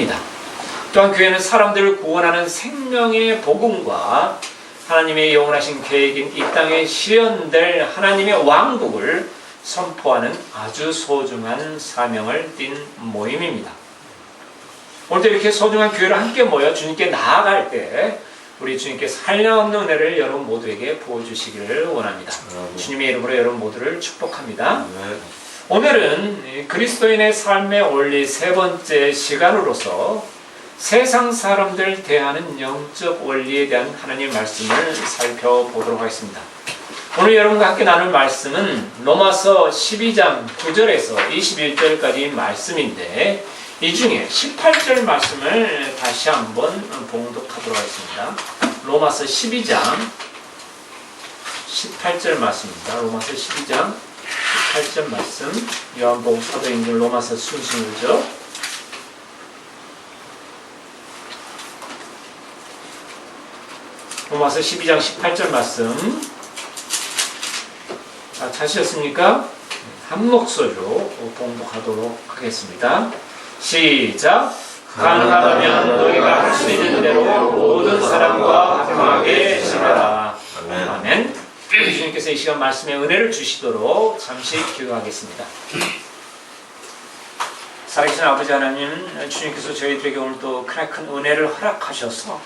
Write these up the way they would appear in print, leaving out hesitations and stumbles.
교회입니다. 또한 교회는 사람들을 구원하는 생명의 복음과 하나님의 영원하신 계획인 이 땅에 실현될 하나님의 왕국을 선포하는 아주 소중한 사명을 띤 모임입니다. 오늘도 이렇게 소중한 교회를 함께 모여 주님께 나아갈 때 우리 주님께서 한량없는 은혜를 여러분 모두에게 부어주시기를 원합니다. 주님의 이름으로 여러분 모두를 축복합니다. 오늘은 그리스도인의 삶의 원리 세 번째 시간으로서 세상 사람들 대하는 영적 원리에 대한 하나님의 말씀을 살펴보도록 하겠습니다. 오늘 여러분과 함께 나눌 말씀은 로마서 12장 9절에서 21절까지 말씀인데 이 중에 18절 말씀을 다시 한번 봉독하도록 하겠습니다. 로마서 12장 18절 말씀입니다. 로마서 12장 18절 말씀, 요한복음 사도행전 로마서 순서죠. 로마서 12장 18절 말씀. 자, 찾으셨습니까? 한 목소리로 봉독하도록 하겠습니다. 시작. 가능하다면 너희가 할 수 있는 대로 모든 사람과 합당하게 지내라. 아멘. 주님께서 이 시간 말씀의 은혜를 주시도록 잠시 기도하겠습니다. 살아계신 아버지 하나님, 주님께서 저희들에게 오늘 또 크나큰 은혜를 허락하셔서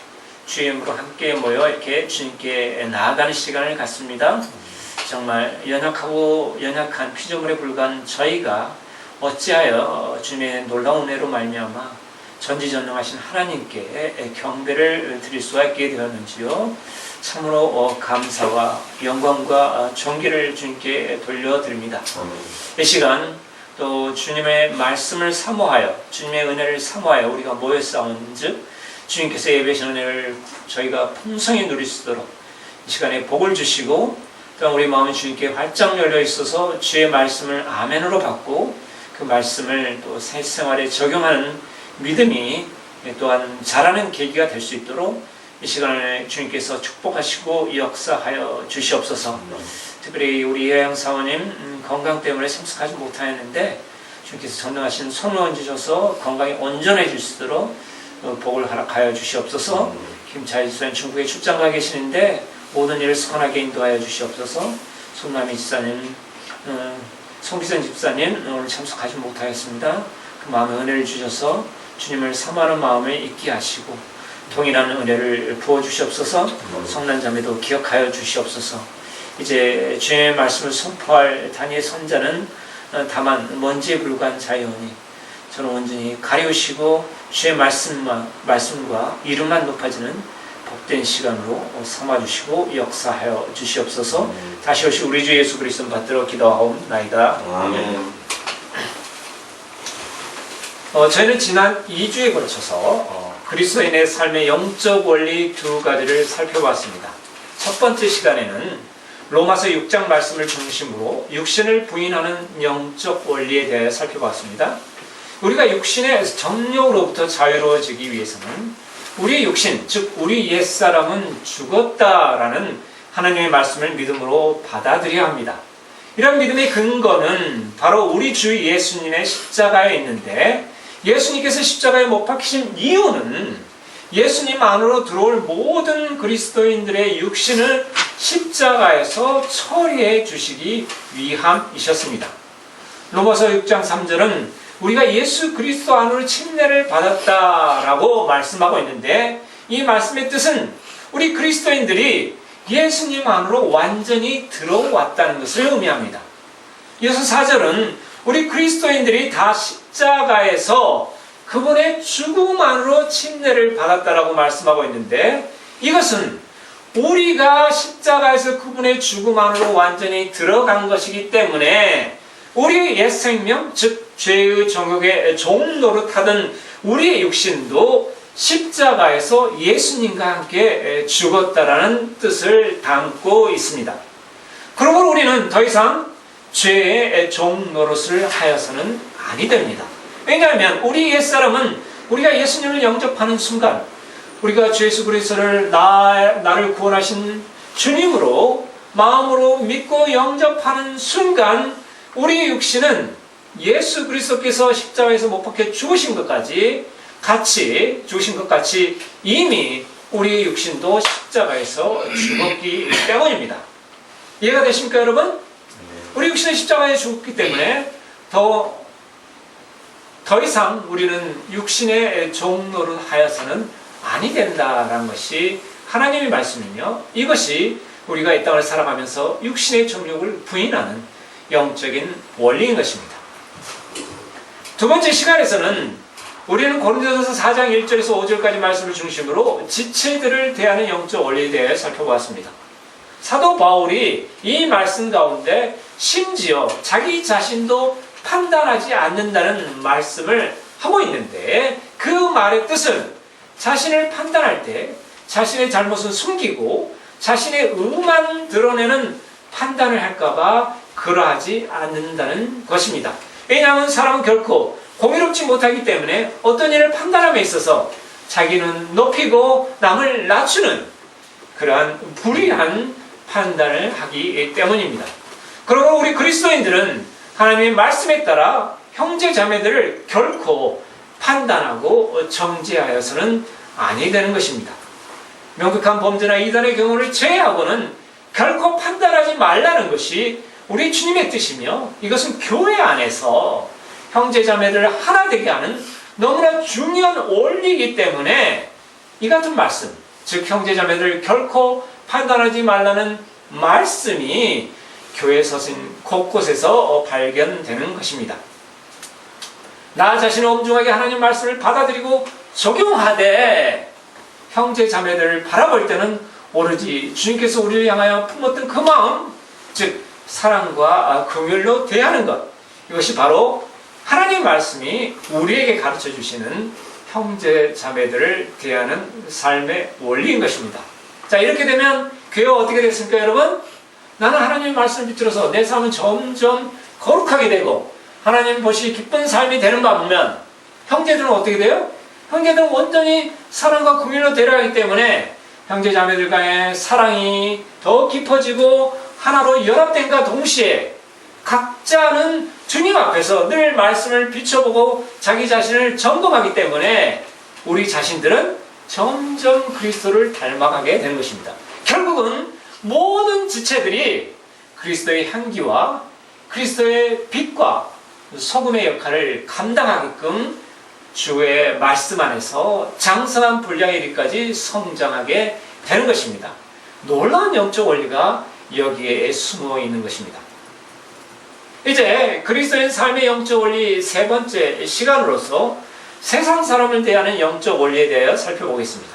주의 이름으로 함께 모여 이렇게 주님께 나아가는 시간을 갖습니다. 정말 연약한 피조물에 불과한 저희가 어찌하여 주님의 놀라운 은혜로 말미암아 전지전능하신 하나님께 경배를 드릴 수가 있게 되었는지요. 참으로 감사와 영광과 존귀를 주님께 돌려드립니다. 이 시간 또 주님의 말씀을 사모하여 주님의 은혜를 사모하여 우리가 모여 싸운즉 주님께서 예배하신 은혜를 저희가 풍성히 누릴 수 있도록 이 시간에 복을 주시고 또한 우리 마음이 주님께 활짝 열려 있어서 주의 말씀을 아멘으로 받고 그 말씀을 또 실생활에 적용하는 믿음이 또한 자라는 계기가 될 수 있도록 이 시간을 주님께서 축복하시고 역사하여 주시옵소서. 특별히 우리 예양 사모님 건강 때문에 참석하지 못하였는데 주님께서 전능하신 손을 얹으셔서 건강이 온전해질 수 있도록 복을 허락하여 주시옵소서. 김차희 집사님 중국에 출장 가 계시는데 모든 일을 선하게 인도하여 주시옵소서. 손남희 집사님, 송기선 집사님 오늘 참석하지 못하였습니다. 그 마음에 은혜를 주셔서 주님을 사모하는 마음을 잊게 하시고 동일한 은혜를 부어주시옵소서. 성난자매도 기억하여 주시옵소서. 이제 주님의 말씀을 선포할 단위의 선자는 다만 먼지에 불과한 자이오니 저는 온전히 가리우시고 주의 말씀과 이름만 높아지는 복된 시간으로 삼아주시고 역사하여 주시옵소서. 다시 오실 우리 주 예수 그리스도 받들어 기도하옵나이다. 아멘. 저희는 지난 2주에 걸쳐서 그리스도인의 삶의 영적 원리 두 가지를 살펴봤습니다. 첫 번째 시간에는 로마서 6장 말씀을 중심으로 육신을 부인하는 영적 원리에 대해 살펴봤습니다. 우리가 육신의 정욕으로부터 자유로워지기 위해서는 우리의 육신, 즉 우리 옛사람은 죽었다라는 하나님의 말씀을 믿음으로 받아들여야 합니다. 이런 믿음의 근거는 바로 우리 주 예수님의 십자가에 있는데 예수님께서 십자가에 못 박히신 이유는 예수님 안으로 들어올 모든 그리스도인들의 육신을 십자가에서 처리해 주시기 위함이셨습니다. 로마서 6장 3절은 우리가 예수 그리스도 안으로 침례를 받았다라고 말씀하고 있는데 이 말씀의 뜻은 우리 그리스도인들이 예수님 안으로 완전히 들어왔다는 것을 의미합니다. 이어서 4절은 우리 그리스도인들이 다 십자가에서 그분의 죽음 안으로 침례를 받았다라고 말씀하고 있는데 이것은 우리가 십자가에서 그분의 죽음 안으로 완전히 들어간 것이기 때문에 우리의 옛 생명, 즉 죄의 정욕의 종 노릇하던 우리의 육신도 십자가에서 예수님과 함께 죽었다라는 뜻을 담고 있습니다. 그러므로 우리는 더 이상 죄의 종 노릇을 하여서는 아니 됩니다. 왜냐하면 우리 옛사람은 우리가 예수님을 영접하는 순간 우리가 주 예수 그리스도를 나를 구원하신 주님으로 마음으로 믿고 영접하는 순간 우리의 육신은 예수 그리스도께서 십자가에서 못 박혀 죽으신 것까지 같이 죽으신 것 같이 이미 우리 육신도 십자가에서 죽었기 때문입니다. 이해가 되십니까, 여러분? 우리 육신은 십자가에 죽었기 때문에 더 이상 우리는 육신의 종노릇 하여서는 아니 된다라는 것이 하나님의 말씀이며, 이것이 우리가 이 땅을 살아가면서 육신의 정욕을 부인하는 영적인 원리인 것입니다. 두 번째 시간에서는 우리는 고린도전서 4장 1절에서 5절까지 말씀을 중심으로 지체들을 대하는 영적 원리에 대해 살펴보았습니다. 사도 바울이 이 말씀 가운데 심지어 자기 자신도 판단하지 않는다는 말씀을 하고 있는데, 그 말의 뜻은 자신을 판단할 때 자신의 잘못은 숨기고 자신의 의만 드러내는 판단을 할까봐 그러하지 않는다는 것입니다. 왜냐하면 사람은 결코 공의롭지 못하기 때문에 어떤 일을 판단함에 있어서 자기는 높이고 남을 낮추는 그러한 불의한 판단을 하기 때문입니다. 그러므로 우리 그리스도인들은 하나님의 말씀에 따라 형제 자매들을 결코 판단하고 정죄하여서는 아니 되는 것입니다. 명백한 범죄나 이단의 경우를 제외하고는 결코 판단하지 말라는 것이 우리 주님의 뜻이며, 이것은 교회 안에서 형제 자매들을 하나 되게 하는 너무나 중요한 원리이기 때문에 이 같은 말씀, 즉 형제 자매들을 결코 판단하지 말라는 말씀이 교회 서신 곳곳에서 발견되는 것입니다. 나 자신을 엄중하게 하나님 말씀을 받아들이고 적용하되 형제 자매들을 바라볼 때는 오로지 주님께서 우리를 향하여 품었던 그 마음, 즉 사랑과 긍휼로 대하는 것, 이것이 바로 하나님 말씀이 우리에게 가르쳐 주시는 형제 자매들을 대하는 삶의 원리인 것입니다. 자, 이렇게 되면 교회가 어떻게 됐습니까, 여러분? 나는 하나님의 말씀을 비틀어서 내 삶은 점점 거룩하게 되고 하나님 보시 기쁜 삶이 되는 바 보면, 형제들은 어떻게 돼요? 형제들은 온전히 사랑과 긍휼로 대하기 때문에 형제 자매들 간의 사랑이 더 깊어지고 하나로 연합된과 동시에 각자는 주님 앞에서 늘 말씀을 비춰보고 자기 자신을 점검하기 때문에 우리 자신들은 점점 그리스도를 닮아가게 되는 것입니다. 결국은 모든 지체들이 그리스도의 향기와 그리스도의 빛과 소금의 역할을 감당하게끔 주의 말씀 안에서 장성한 분량에 이르기까지 성장하게 되는 것입니다. 놀라운 영적 원리가 여기에 숨어 있는 것입니다. 이제 그리스도인 삶의 영적 원리 세 번째 시간으로서 세상 사람을 대하는 영적 원리에 대하여 살펴보겠습니다.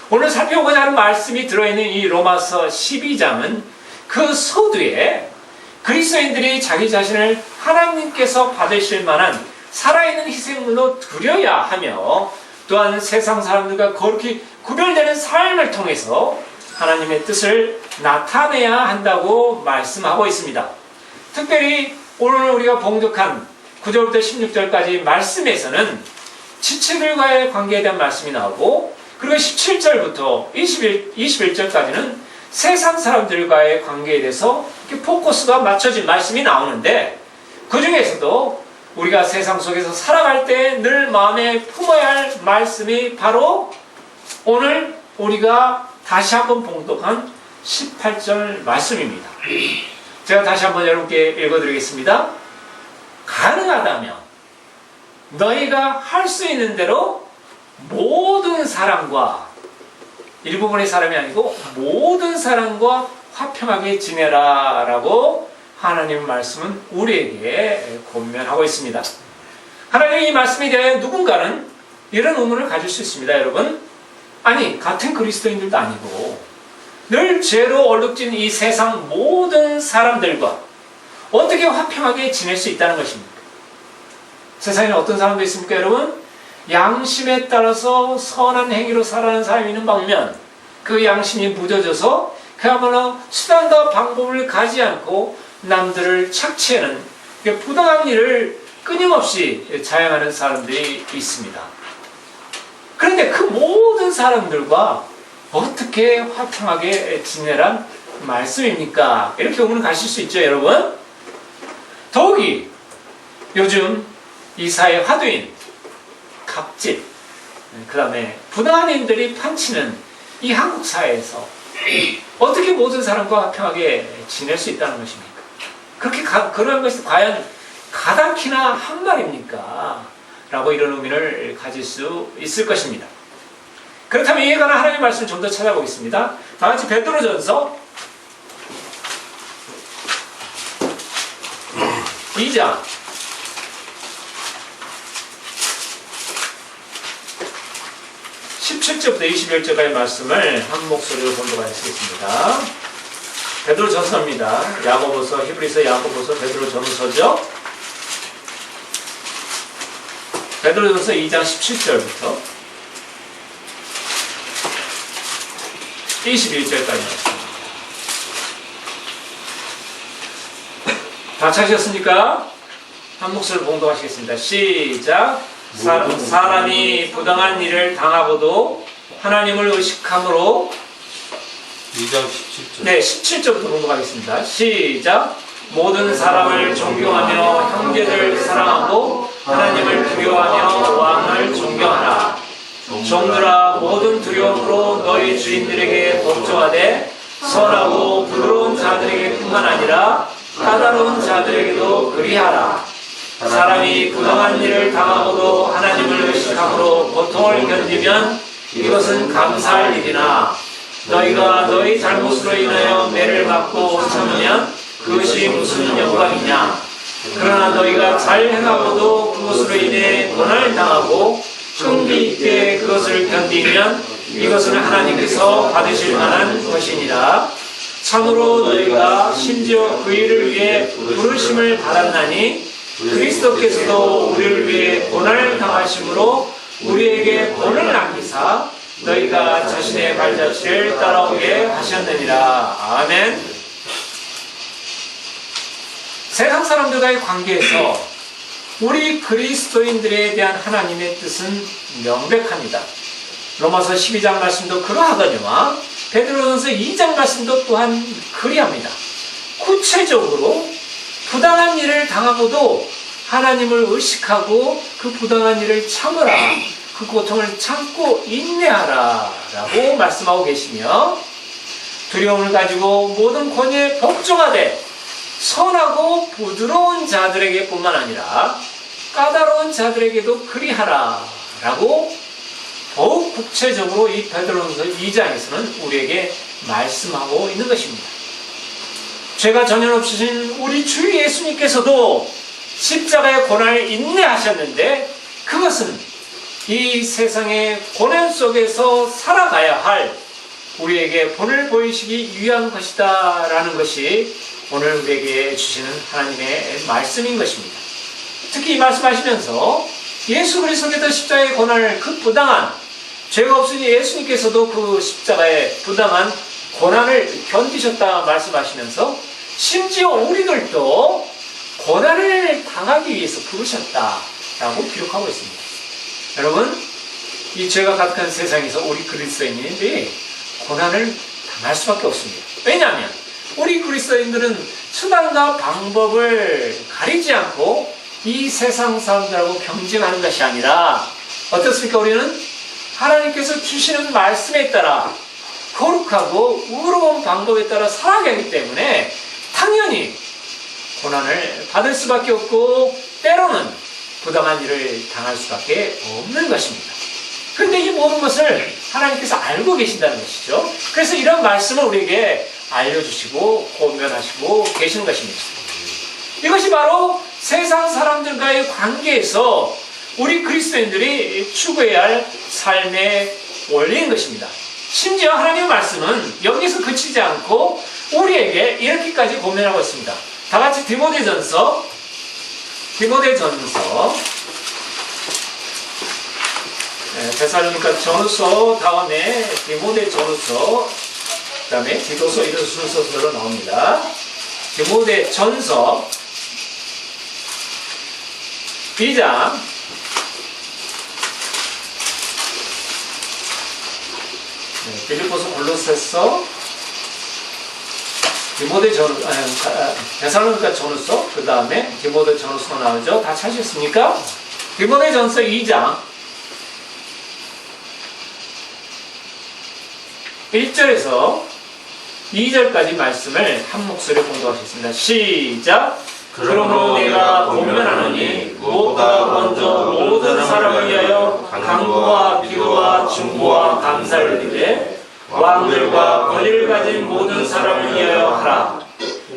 오늘 살펴보고자 하는 말씀이 들어있는 이 로마서 12장은 그 서두에 그리스도인들이 자기 자신을 하나님께서 받으실 만한 살아있는 희생물로 드려야 하며, 또한 세상 사람들과 거룩히 구별되는 삶을 통해서 하나님의 뜻을 나타내야 한다고 말씀하고 있습니다. 특별히 오늘 우리가 봉독한 9절부터 16절까지 말씀에서는 지체들과의 관계에 대한 말씀이 나오고, 그리고 17절부터 21절까지는 세상 사람들과의 관계에 대해서 이렇게 포커스가 맞춰진 말씀이 나오는데, 그 중에서도 우리가 세상 속에서 살아갈 때 늘 마음에 품어야 할 말씀이 바로 오늘 우리가 다시 한번 봉독한 18절 말씀입니다. 제가 다시 한번 여러분께 읽어드리겠습니다. 가능하다면 너희가 할 수 있는 대로 모든 사람과, 일부분의 사람이 아니고 모든 사람과 화평하게 지내라 라고 하나님의 말씀은 우리에게 권면하고 있습니다. 하나님의 이 말씀에 대해 누군가는 이런 의문을 가질 수 있습니다, 여러분. 아니, 같은 그리스도인들도 아니고 늘 죄로 얼룩진 이 세상 모든 사람들과 어떻게 화평하게 지낼 수 있다는 것입니까? 세상에 어떤 사람도 있습니까, 여러분? 양심에 따라서 선한 행위로 살아가는 사람이 있는 반면 그 양심이 무뎌져서 그야말로 수단과 방법을 가지 않고 남들을 착취하는 부당한 일을 끊임없이 자행하는 사람들이 있습니다. 그런데 그 모든 사람들과 어떻게 화평하게 지내란 말씀입니까? 이렇게 의문을 가실 수 있죠, 여러분? 더욱이 요즘 이 사회 화두인 갑질, 그 다음에 부당한 인들이 판치는 이 한국 사회에서 어떻게 모든 사람과 평하게 지낼 수 있다는 것입니까? 그렇게 그런 것이 과연 가당키나 한 말입니까? 라고 이런 의미를 가질 수 있을 것입니다. 그렇다면 이에 관한 하나님의 말씀을 좀 더 찾아보겠습니다. 다 같이 베드로전서 2장 17절부터 21절까지 말씀을 한 목소리로 봉독하겠습니다. 베드로전서입니다. 야고보서, 히브리서, 야고보서, 베드로전서죠. 베드로전서 2장 17절부터 21절까지 말씀. 다 찾으셨습니까? 한 목소리로 봉독하시겠습니다. 시작. 사람이 부당한 일을 당하고도 하나님을 의식함으로 2장 17절. 네, 17절부터 봉독하겠습니다. 시작. 모든 사람을 존경하며 형제를 사랑하고 하나님을 두려워하며 왕을 존경하라. 종들아, 모든 두려움으로 너희 주인들에게 복종하되 선하고 부드러운 자들에게 뿐만 아니라 까다로운 자들에게도 그리하라. 사람이 부당한 일을 당하고도 하나님을 의식함으로 고통을 견디면 이것은 감사할 일이나 너희가 너희 잘못으로 인하여 매를 받고 참으면 그것이 무슨 영광이냐. 그러나 너희가 잘 행하고도 그것으로 인해 고난을 당하고 끈기 있게 그것을 견디면 이것은 하나님께서 받으실 만한 것이니라. 참으로 너희가 심지어 그 일을 위해 부르심을 받았나니 그리스도께서도 우리를 위해 고난을 당하심으로 우리에게 본을 남기사 너희가 자신의 발자취를 따라오게 하셨느니라. 아멘. 세상 사람들과의 관계에서 우리 그리스도인들에 대한 하나님의 뜻은 명백합니다. 로마서 12장 말씀도 그러하거니와 베드로전서 2장 말씀도 또한 그리합니다. 구체적으로 부당한 일을 당하고도 하나님을 의식하고 그 부당한 일을 참으라. 그 고통을 참고 인내하라 라고 말씀하고 계시며 두려움을 가지고 모든 권위에 복종하되 선하고 부드러운 자들에게 뿐만 아니라 까다로운 자들에게도 그리하라 라고 더욱 구체적으로 이 베드로전서 2장에서는 우리에게 말씀하고 있는 것입니다. 죄가 전혀 없으신 우리 주 예수님께서도 십자가의 고난을 인내하셨는데 그것은 이 세상의 고난 속에서 살아가야 할 우리에게 본을 보이시기 위한 것이다 라는 것이 오늘 우리에게 주시는 하나님의 말씀인 것입니다. 특히 이 말씀하시면서 예수 그리스도께서 십자가의 고난을 그 부당한 죄가 없으신 예수님께서도 그 십자가의 부당한 고난을 견디셨다 말씀하시면서 심지어 우리들도 고난을 당하기 위해서 부르셨다라고 기록하고 있습니다. 여러분, 이 죄가 가득한 세상에서 우리 그리스도인들이 고난을 당할 수밖에 없습니다. 왜냐하면 우리 그리스도인들은 수단과 방법을 가리지 않고 이 세상 사람들하고 경쟁하는 것이 아니라 어떻습니까? 우리는 하나님께서 주시는 말씀에 따라 거룩하고 의로운 방법에 따라 살아가기 하기 때문에 당연히 고난을 받을 수밖에 없고 때로는 부당한 일을 당할 수밖에 없는 것입니다. 그런데 이 모든 것을 하나님께서 알고 계신다는 것이죠. 그래서 이런 말씀을 우리에게 알려주시고 권면하시고 계시는 것입니다. 이것이 바로 세상 사람들과의 관계에서 우리 그리스도인들이 추구해야 할 삶의 원리인 것입니다. 심지어 하나님의 말씀은 여기서 그치지 않고 우리에게 이렇게까지 권면하고 있습니다. 다 같이 디모데전서 데살로니가 전후서 다음에 디모데전서 그 다음에 디도서 이런 순서대로 나옵니다. 디모데전서 2장 빌립보서 골로새서 데살로니가 전후서 그 다음에 디모데전서 나오죠. 다 찾으셨습니까? 디모데전서 2장 1절에서 2절까지 말씀을 한 목소리로 공독하겠습니다. 시작! 그러므로 내가 권면하노니 무엇보다 먼저 모든 사람을 위하여 간구와 기도와 중보와 감사를 드리되 왕들과 권위를 가진 모든 사람을 위하여 하라.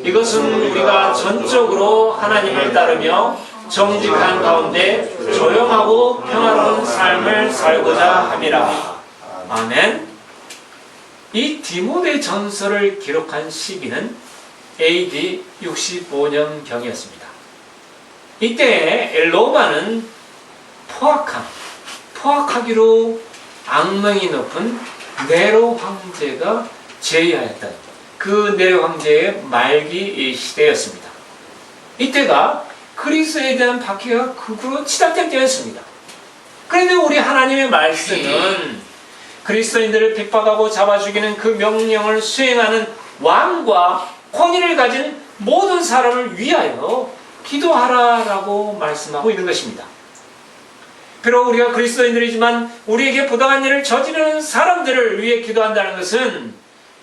이것은 우리가 전적으로 하나님을 따르며 정직한 가운데 조용하고 평화로운 삶을 살고자 함이라. 아멘. 이 디모데 전서를 기록한 시기는 AD 65년경이었습니다. 이때 로마는 포악하기로 악명이 높은 네로 황제가 제위하였던 그 네로 황제의 말기 시대였습니다. 이때가 그리스도에 대한 박해가 극으로 치닫을 때였습니다. 그런데 우리 하나님의 말씀은 그리스도인들을 핍박하고 잡아 죽이는 그 명령을 수행하는 왕과 권위를 가진 모든 사람을 위하여 기도하라라고 말씀하고 있는 것입니다. 비록 우리가 그리스도인들이지만 우리에게 부당한 일을 저지르는 사람들을 위해 기도한다는 것은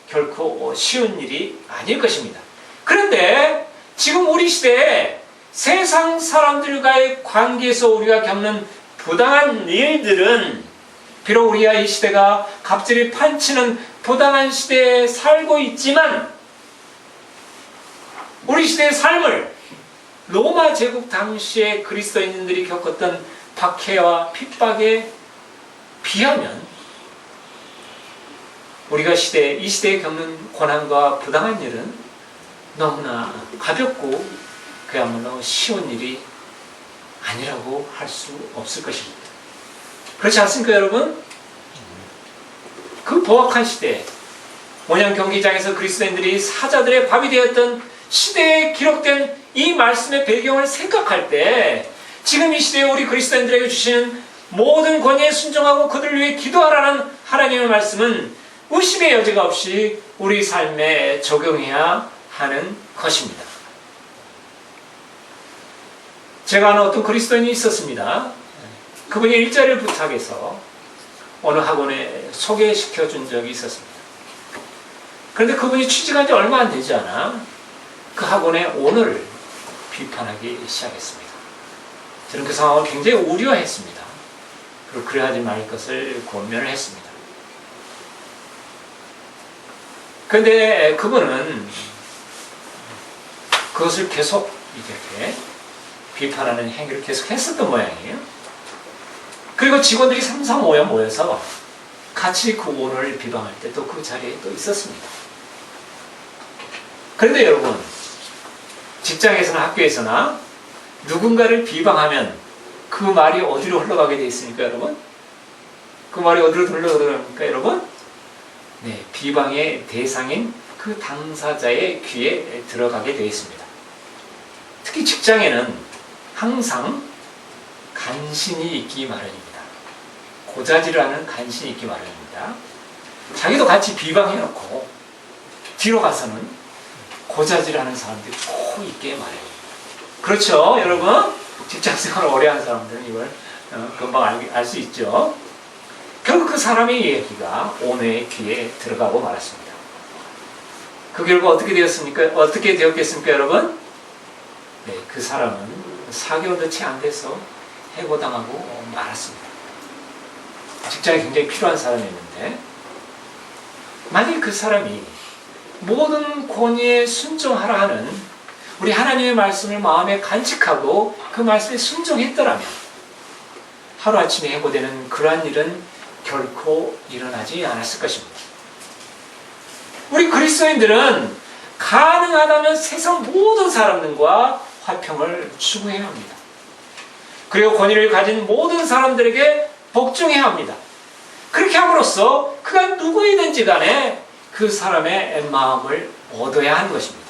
결코 쉬운 일이 아닐 것입니다. 그런데 지금 우리 시대에 세상 사람들과의 관계에서 우리가 겪는 부당한 일들은 비록 우리가 이 시대가 갑질이 판치는 부당한 시대에 살고 있지만 우리 시대의 삶을 로마 제국 당시에 그리스도인들이 겪었던 박해와 핍박에 비하면 우리가 이 시대에 겪는 고난과 부당한 일은 너무나 가볍고 그야말로 쉬운 일이 아니라고 할 수 없을 것입니다. 그렇지 않습니까, 여러분? 그 포악한 시대, 원형 경기장에서 그리스도인들이 사자들의 밥이 되었던 시대에 기록된 이 말씀의 배경을 생각할 때 지금 이 시대에 우리 그리스도인들에게 주시는 모든 권위에 순종하고 그들을 위해 기도하라는 하나님의 말씀은 의심의 여지가 없이 우리 삶에 적용해야 하는 것입니다. 제가 아는 어떤 그리스도인이 있었습니다. 그분이 일자리를 부탁해서 어느 학원에 소개시켜 준 적이 있었습니다. 그런데 그분이 취직한 지 얼마 안 되지 않아 그 학원의 오너를 비판하기 시작했습니다. 저는 그 상황을 굉장히 우려했습니다. 그리고 그래야지 말 것을 권면을 했습니다. 그런데 그분은 그것을 계속 이렇게 비판하는 행위를 계속 했었던 모양이에요. 그리고 직원들이 3, 4, 5여 모여서 같이 그 오너를 비방할 때 또 그 자리에 또 있었습니다. 그런데 여러분, 직장에서나 학교에서나 누군가를 비방하면 그 말이 어디로 흘러가게 되어 있습니까, 여러분? 그 말이 어디로 흘러갑니까, 여러분? 네, 비방의 대상인 그 당사자의 귀에 들어가게 되어 있습니다. 특히 직장에는 항상 간신이 있기 마련입니다. 고자질을 하는 간신이 있기 마련입니다. 자기도 같이 비방해놓고 뒤로 가서는 고자질을 하는 사람들이 꼭 있게 마련입니다. 그렇죠, 여러분? 직장생활을 오래 한 사람들은 이걸 금방 알 수 있죠. 결국 그 사람의 얘기가 오너의 귀에 들어가고 말았습니다. 그 결과 어떻게 되었습니까? 어떻게 되었겠습니까, 여러분? 네, 그 사람은 4개월도 채 안 돼서 해고당하고 말았습니다. 직장에 굉장히 필요한 사람이었는데, 만약 그 사람이 모든 권위에 순종하라 하는 우리 하나님의 말씀을 마음에 간직하고 그 말씀에 순종했더라면 하루아침에 해고되는 그러한 일은 결코 일어나지 않았을 것입니다. 우리 그리스도인들은 가능하다면 세상 모든 사람들과 화평을 추구해야 합니다. 그리고 권위를 가진 모든 사람들에게 복종해야 합니다. 그렇게 함으로써 그가 누구이든지 간에 그 사람의 마음을 얻어야 하는 것입니다.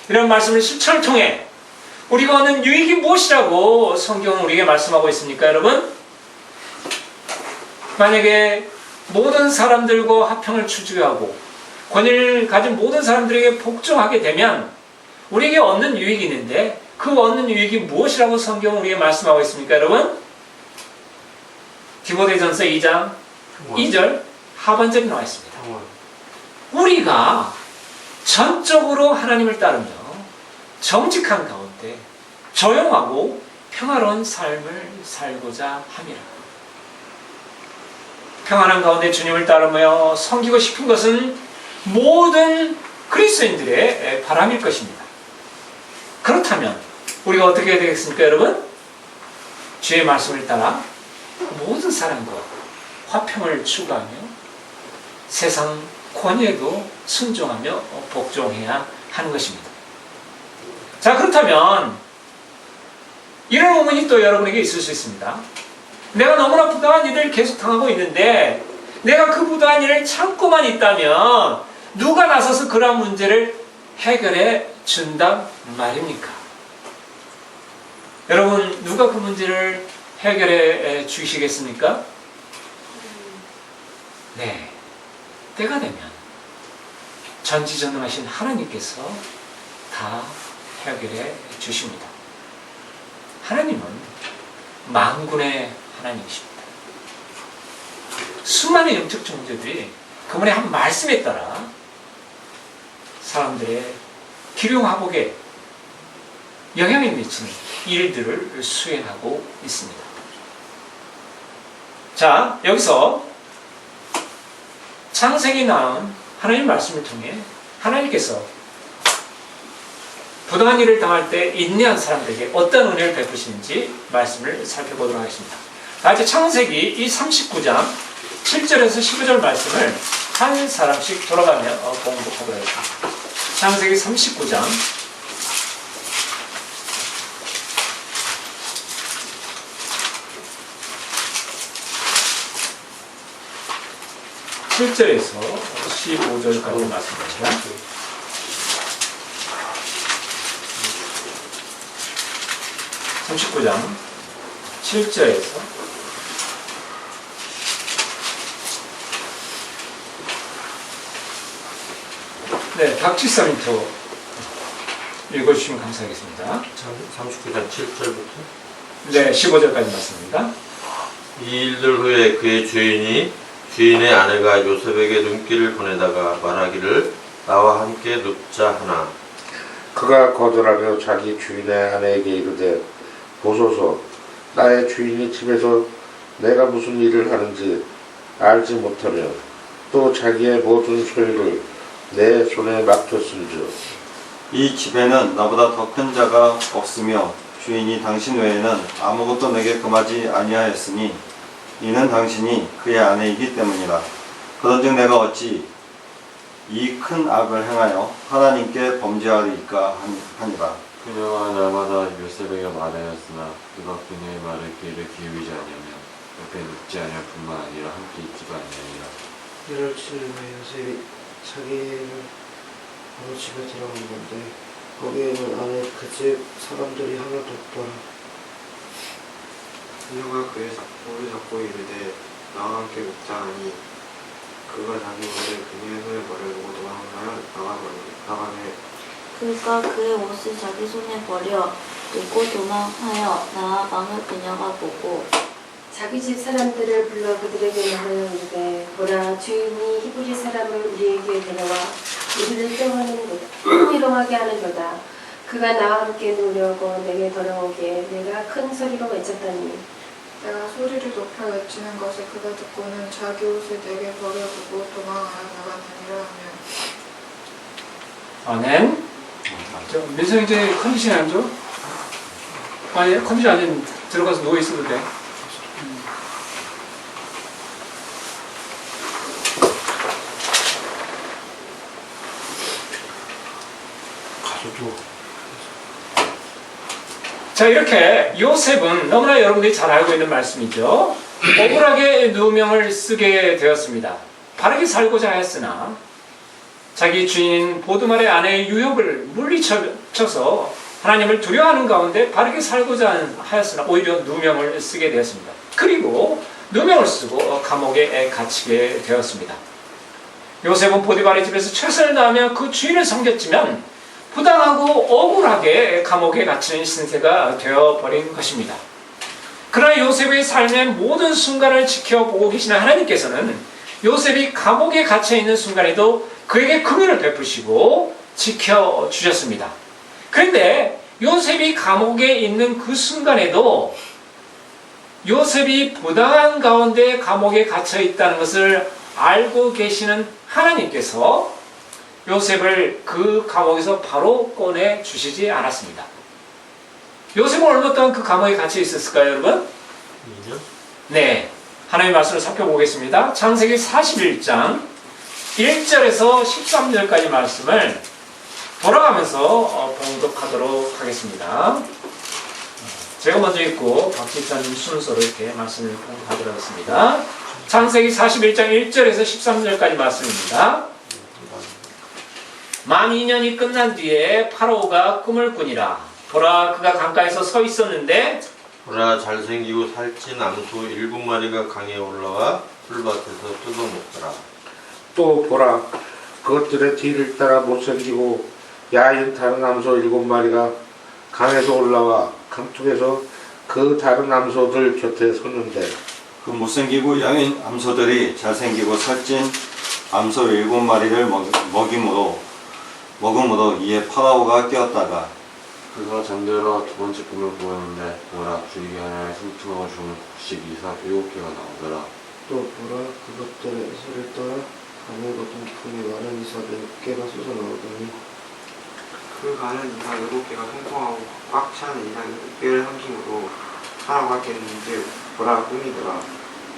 이런 말씀을 실천을 통해 우리가 얻는 유익이 무엇이라고 성경은 우리에게 말씀하고 있습니까, 여러분? 만약에 모든 사람들과 화평을 추구하고 권위를 가진 모든 사람들에게 복종하게 되면 우리에게 얻는 유익이 있는데 그 얻는 유익이 무엇이라고 성경은 우리에게 말씀하고 있습니까, 여러분? 디모데전서 2장 2절 하반절에 나와 있습니다. 우리가 전적으로 하나님을 따르며 정직한 가운데 조용하고 평화로운 삶을 살고자 함이라. 평안한 가운데 주님을 따르며 섬기고 싶은 것은 모든 그리스도인들의 바람일 것입니다. 그렇다면 우리가 어떻게 해야 되겠습니까, 여러분? 주의 말씀을 따라 모든 사람과 화평을 추구하며 세상 권위에도 순종하며 복종해야 하는 것입니다. 자, 그렇다면 이런 의문이 또 여러분에게 있을 수 있습니다. 내가 너무나 부당한 일을 계속 당하고 있는데 내가 그 부당한 일을 참고만 있다면 누가 나서서 그러한 문제를 해결해 준단 말입니까? 여러분, 누가 그 문제를 해결해 주시겠습니까? 네, 때가 되면 전지전능하신 하나님께서 다 해결해 주십니다. 하나님은 만군의 하나님이십니다. 수많은 영적 존재들이 그분의 한 말씀에 따라 사람들의 기륭하복에 영향을 미치는 일들을 수행하고 있습니다. 자, 여기서 창세기 나온 하나님 말씀을 통해 하나님께서 부당한 일을 당할 때 인내한 사람들에게 어떤 은혜를 베푸시는지 말씀을 살펴보도록 하겠습니다. 이제 창세기 이 39장 7절에서 15절 말씀을 한 사람씩 돌아가며 공부하도록 하겠습니다. 창세기 39장 7절에서 15절까지 말씀드립니다. (39장) 7절에서 네, 박지사님도 읽어주시면 감사하겠습니다. 39장 7절부터 네, 15절까지 말씀입니다. 이 일들 후에 그의 주인의 아내가 요셉에게 눈길을 보내다가 말하기를 나와 함께 눕자 하나 그가 거절하며 자기 주인의 아내에게 이르되 보소서 나의 주인이 집에서 내가 무슨 일을 하는지 알지 못하며 또 자기의 모든 소유를 내 손에 맡겼은즉 이 집에는 나보다 더 큰 자가 없으며 주인이 당신 외에는 아무것도 내게 금하지 아니하였으니 이는 당신이 그의 아내이기 때문이라. 그런즉 내가 어찌 이 큰 악을 행하여 하나님께 범죄하리까 하니라. 그녀가 날마다 요셉에게 말하였으나 그가 그녀의 말을 귀를 기울이지 아니하며 옆에 눕지 아니할 뿐만 아니라 함께 있지도 아니하니라. 이럴 즈음에 요셉이 자기를 어느 집에 들어간 건데 거기에는 안에 그 집 사람들이 하나도 없더라. 그녀가 그의 손을 잡고 이르되 나와 함께 묵자 하니 그가 자기 옷을 그녀의 손에 버리고 도망하여 나가매 그가 그의 옷을 자기 손에 버려 들고 도망하여 나아 방을 그녀가 보고 자기 집 사람들을 불러 그들에게 말하여 이르되 보라 주인이 히브리 사람을 우리에게 데려와 우리를 희롱하게 하는도다. 그가 나와 함께 누우려고 내게 걸어오기에 내가 큰 소리로 외쳤다니 내가 소리를 높여 외치는 것을 그가 듣고는 자기 옷을 내게 버려두고 도망하여 나가느니라 하며 아멘. 민성 이제 컨디션이 안 좋아? 아니, 컨디션 아니면 들어가서 누워 있어도 돼. 가서도 자, 이렇게 요셉은 너무나 여러분들이 잘 알고 있는 말씀이죠. 억울하게 누명을 쓰게 되었습니다. 바르게 살고자 하였으나 자기 주인 보드말의 아내의 유혹을 물리쳐서 하나님을 두려워하는 가운데 바르게 살고자 하였으나 오히려 누명을 쓰게 되었습니다. 그리고 누명을 쓰고 감옥에 갇히게 되었습니다. 요셉은 보디발의 집에서 최선을 다하며 그 주인을 섬겼지만 부당하고 억울하게 감옥에 갇히는 신세가 되어버린 것입니다. 그러나 요셉의 삶의 모든 순간을 지켜보고 계시는 하나님께서는 요셉이 감옥에 갇혀 있는 순간에도 그에게 긍휼을 베푸시고 지켜주셨습니다. 그런데 요셉이 감옥에 있는 그 순간에도 요셉이 부당한 가운데 감옥에 갇혀 있다는 것을 알고 계시는 하나님께서 요셉을 그 감옥에서 바로 꺼내 주시지 않았습니다. 요셉은 얼마 동안 그 감옥에 갇혀 있었을까요, 여러분? 2년? 네. 하나님의 말씀을 살펴보겠습니다. 창세기 41장 1절에서 13절까지 말씀을 돌아가면서 봉독하도록 하겠습니다. 제가 먼저 읽고 박 집사님 순서로 이렇게 말씀을 봉독하도록 하겠습니다. 창세기 41장 1절에서 13절까지 말씀입니다. 만 2년이 끝난 뒤에 파라오가 꿈을 꾸니라. 보라, 그가 강가에서 서 있었는데 보라, 잘생기고 살찐 암소 7마리가 강에 올라와 풀밭에서 뜯어먹더라. 또 보라, 그것들의 뒤를 따라 못생기고 야인 다른 암소 7마리가 강에서 올라와 강둑에서 그 다른 암소들 곁에 섰는데 그 못생기고 야윈 암소들이 잘생기고 살찐 암소 7마리를 먹음으로 이에 파라오가 깨었다가 그가 잠들어 두 번째 꿈을 꾸었는데 보라, 줄기 하나에 숨통하고 죽은 곡식 이삭 7개가 나오더라. 또 보라, 그것들의 소리를 따라 가늘고 통풍이 마른 이삭 7개가 솟아 나오더니 그 가는 이삭 7개가 통통하고 꽉 찬 이삭 7개를 함김으로 파라오가 깼는지 보라 꿈이더라.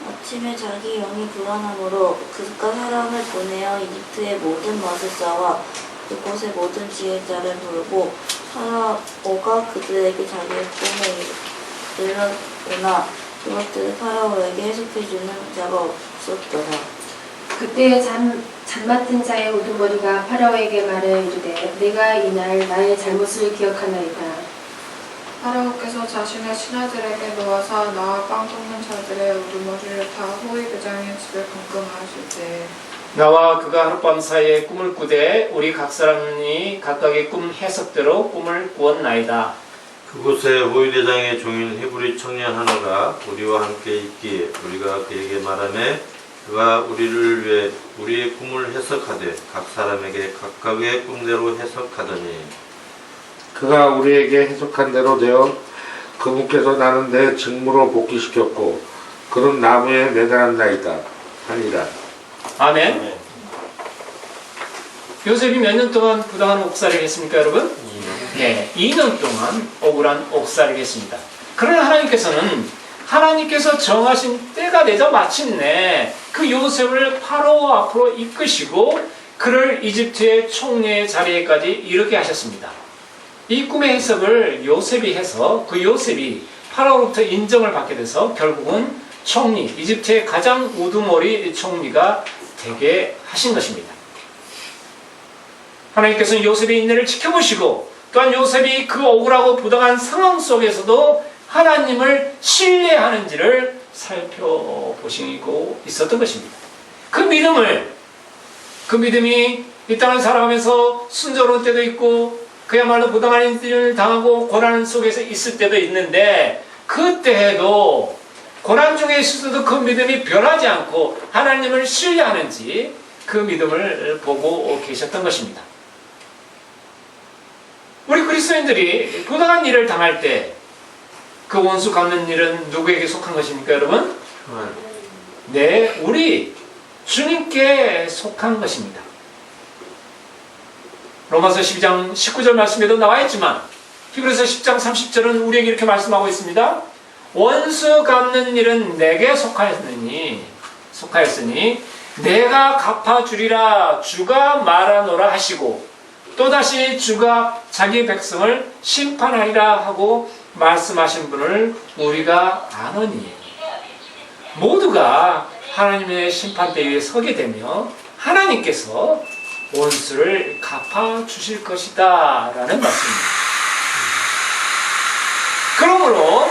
아침에 자기 영이 불안함으로 그가 사람을 보내어 이집트의 모든 마술사와 그곳의 모든 지혜자를 부르고 파라오가 그들에게 자기의 꿈을 일러주나 그것들을 파라오에게 해석해주는 자가 없었더라. 그때 잠 맡은 자의 우두머리가 파라오에게 말해 이르되 내가 이날 나의 잘못을 기억하나이다. 파라오께서 자신의 신하들에게 놓아사 나와 빵 굽는 자들의 우두머리를 타 호위 대장의 집에 감금하실 때 나와 그가 하룻밤 사이에 꿈을 꾸되 우리 각 사람이 각각의 꿈 해석대로 꿈을 꾸었나이다. 그곳에 호위대장의 종인 헤브리 청년 하나가 우리와 함께 있기에 우리가 그에게 말하매 그가 우리를 위해 우리의 꿈을 해석하되 각 사람에게 각각의 꿈대로 해석하더니 그가 우리에게 해석한 대로 되어 그분께서 나는 내 직무로 복귀시켰고 그는 나무에 매달았나이다 하니라. 아멘. 요셉이 몇 년 동안 부당한 옥살이를 했습니까, 여러분? 2년. 네, 2년 동안 억울한 옥살이를 했습니다. 그러나 하나님께서 정하신 때가 되자 마침내 그 요셉을 파라오 앞으로 이끄시고 그를 이집트의 총리의 자리에까지 이르게 하셨습니다. 이 꿈의 해석을 요셉이 해서 그 요셉이 파라오로부터 인정을 받게 돼서 결국은 총리, 이집트의 가장 우두머리 총리가 되게 하신 것입니다. 하나님께서는 요셉의 인내를 지켜보시고 또한 요셉이 그 억울하고 부당한 상황 속에서도 하나님을 신뢰하는지를 살펴보시고 있었던 것입니다. 그 믿음이 이 땅을 살아가면서 순조로운 때도 있고 그야말로 부당한 일을 당하고 고난 속에서 있을 때도 있는데 그때에도 고난 중에 있어도 그 믿음이 변하지 않고 하나님을 신뢰하는지 그 믿음을 보고 계셨던 것입니다. 우리 그리스도인들이 부당한 일을 당할 때 그 원수 갚는 일은 누구에게 속한 것입니까, 여러분? 네, 우리 주님께 속한 것입니다. 로마서 12장 19절 말씀에도 나와 있지만 히브리서 10장 30절은 우리에게 이렇게 말씀하고 있습니다. 원수 갚는 일은 내게 속하였으니 내가 갚아주리라 주가 말하노라 하시고 또다시 주가 자기 백성을 심판하리라 하고 말씀하신 분을 우리가 아노니 모두가 하나님의 심판대 위에 서게 되며 하나님께서 원수를 갚아주실 것이다 라는 말씀입니다. 그러므로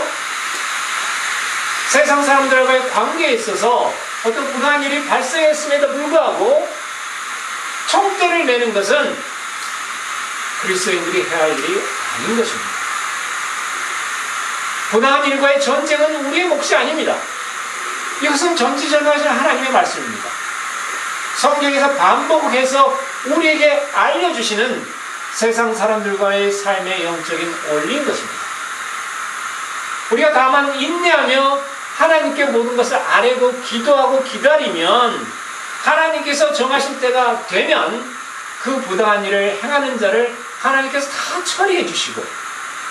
세상 사람들과의 관계에 있어서 어떤 부당한 일이 발생했음에도 불구하고 총대를 매는 것은 그리스도인들이 해야 할 일이 아닌 것입니다. 부당한 일과의 전쟁은 우리의 몫이 아닙니다. 이것은 전지전능하신 하나님의 말씀입니다. 성경에서 반복해서 우리에게 알려주시는 세상 사람들과의 삶의 영적인 원리인 것입니다. 우리가 다만 인내하며 하나님께 모든 것을 아뢰고 기도하고 기다리면 하나님께서 정하실 때가 되면 그 부당한 일을 행하는 자를 하나님께서 다 처리해 주시고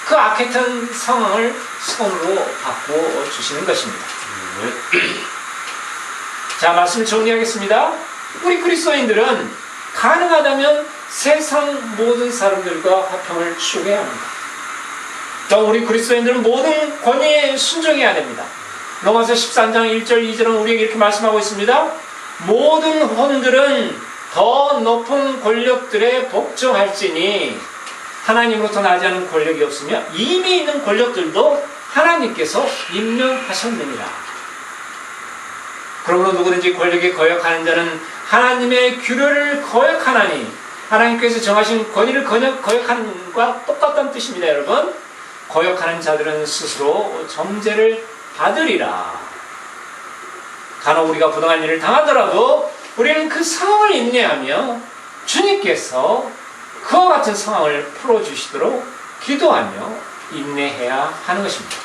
그 악했던 상황을 선으로 바꿔 주시는 것입니다. 자, 말씀을 정리하겠습니다. 우리 그리스도인들은 가능하다면 세상 모든 사람들과 화평을 추구해야 합니다. 또 우리 그리스도인들은 모든 권위에 순종해야 됩니다. 로마서 13장 1절 2절은 우리에게 이렇게 말씀하고 있습니다. 모든 혼들은 더 높은 권력들에 복종할지니 하나님으로부터 나지 않은 권력이 없으며 이미 있는 권력들도 하나님께서 임명하셨느니라. 그러므로 누구든지 권력에 거역하는 자는 하나님의 규례를 거역하나니 하나님께서 정하신 권위를 거역하는 것과 똑같다는 뜻입니다. 여러분, 거역하는 자들은 스스로 정죄를 받으리라. 간혹 우리가 부당한 일을 당하더라도 우리는 그 상황을 인내하며 주님께서 그와 같은 상황을 풀어주시도록 기도하며 인내해야 하는 것입니다.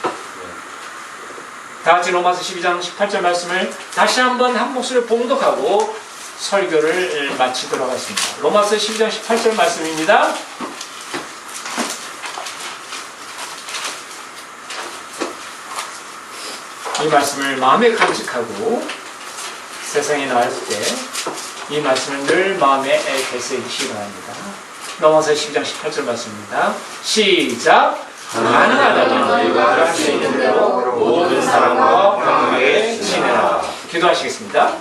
다 같이 로마서 12장 18절 말씀을 다시 한번 한 목소리를 봉독하고 설교를 마치도록 하겠습니다. 로마서 12장 18절 말씀입니다. 이 말씀을 마음에 간직하고 세상에 나갈 때 이 말씀을 늘 마음에 되새기시기 바랍니다. 로마서 12장 18절 말씀입니다. 시작! 가능하다면 우리가 할 수 있는 대로 모든 사람과 평안하게 지내라. 기도하시겠습니다.